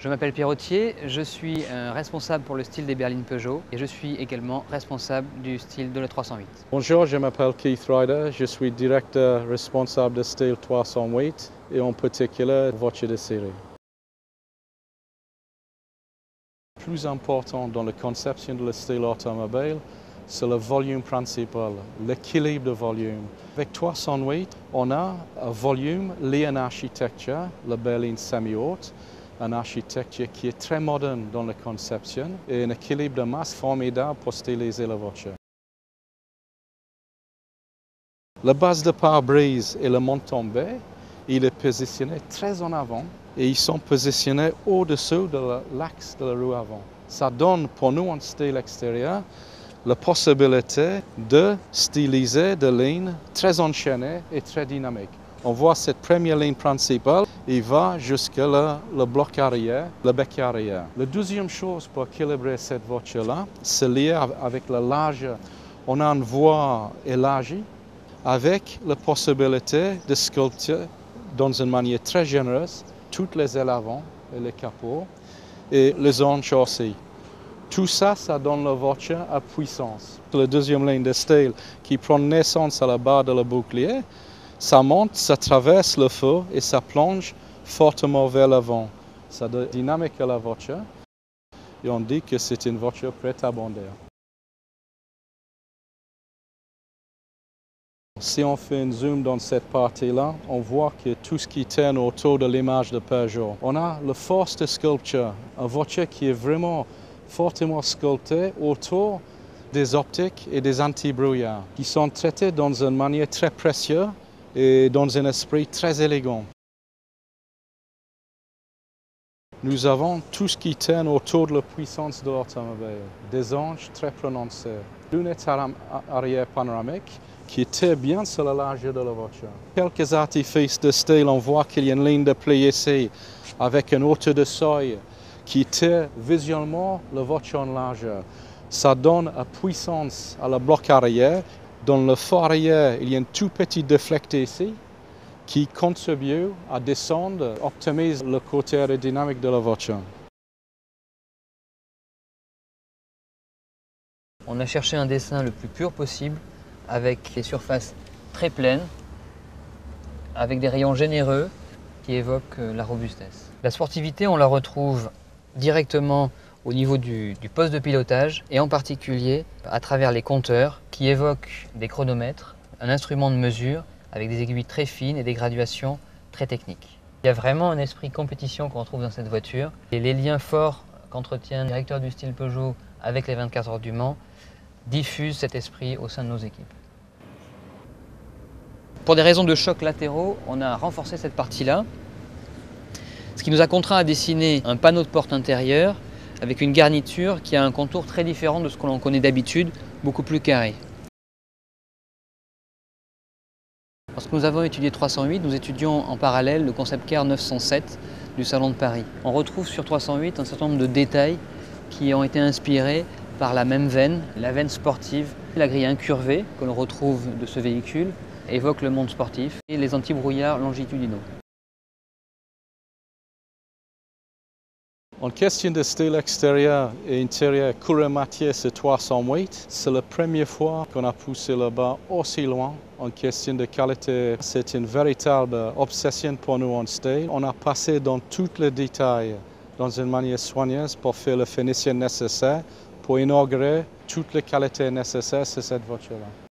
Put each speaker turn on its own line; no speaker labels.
Je m'appelle Pierre Autier, je suis responsable pour le style des berlines Peugeot et je suis également responsable du style de la 308.
Bonjour, je m'appelle Keith Ryder, je suis directeur responsable de style 308 et en particulier voitures de série. Le plus important dans la conception de le style automobile, c'est le volume principal, l'équilibre de volume. Avec 308, on a un volume lié à une architecture, la berline semi-haute, une architecture qui est très moderne dans la conception et un équilibre de masse formidable pour styliser la voiture. La base de pare-brise et le monte-tombée, il est positionné très en avant et ils sont positionnés au-dessous de l'axe de la roue avant. Ça donne pour nous en style extérieur la possibilité de styliser des lignes très enchaînées et très dynamiques. On voit cette première ligne principale, il va jusqu'à le bloc arrière, le bec arrière. La deuxième chose pour équilibrer cette voiture-là, c'est lié avec la largeur. On a une voie élargie avec la possibilité de sculpter dans une manière très généreuse toutes les ailes avant et les capots et les zones châssis. Tout ça, ça donne la voiture à puissance. La deuxième ligne de style qui prend naissance à la barre de la bouclier, ça monte, ça traverse le feu et ça plonge fortement vers l'avant. Ça donne dynamique à la voiture et on dit que c'est une voiture prête à bondir. Si on fait un zoom dans cette partie-là, on voit que tout ce qui tourne autour de l'image de Peugeot. On a la force de sculpture, une voiture qui est vraiment fortement sculptée autour des optiques et des anti-brouillards, qui sont traités dans une manière très précieuse et dans un esprit très élégant. Nous avons tout ce qui tourne autour de la puissance de l'automobile, des anges très prononcés, lunettes arrière panoramiques qui tirent bien sur la largeur de la voiture. Quelques artifices de style, on voit qu'il y a une ligne de pli ici avec une hauteur de seuil qui tire visuellement la voiture en largeur. Ça donne une puissance à la bloc arrière. Dans le fort arrière, il y a un tout petit déflecté ici qui contribue à descendre, optimise le côté aérodynamique de la voiture.
On a cherché un dessin le plus pur possible avec des surfaces très pleines, avec des rayons généreux qui évoquent la robustesse. La sportivité, on la retrouve directement au niveau du poste de pilotage et en particulier à travers les compteurs qui évoquent des chronomètres, un instrument de mesure avec des aiguilles très fines et des graduations très techniques. Il y a vraiment un esprit compétition qu'on retrouve dans cette voiture et les liens forts qu'entretient le directeur du style Peugeot avec les 24 heures du Mans diffusent cet esprit au sein de nos équipes. Pour des raisons de chocs latéraux, on a renforcé cette partie-là, ce qui nous a contraint à dessiner un panneau de porte intérieure avec une garniture qui a un contour très différent de ce que l'on connaît d'habitude, beaucoup plus carré. Lorsque nous avons étudié 308, nous étudions en parallèle le concept car 907 du Salon de Paris. On retrouve sur 308 un certain nombre de détails qui ont été inspirés par la même veine, la veine sportive. La grille incurvée que l'on retrouve de ce véhicule évoque le monde sportif et les anti-brouillards longitudinaux.
En question de style extérieur et intérieur couleur matière sur 308, c'est la première fois qu'on a poussé le bas aussi loin en question de qualité. C'est une véritable obsession pour nous en style. On a passé dans tous les détails dans une manière soigneuse pour faire le finishing nécessaire pour inaugurer toutes les qualités nécessaires sur cette voiture-là.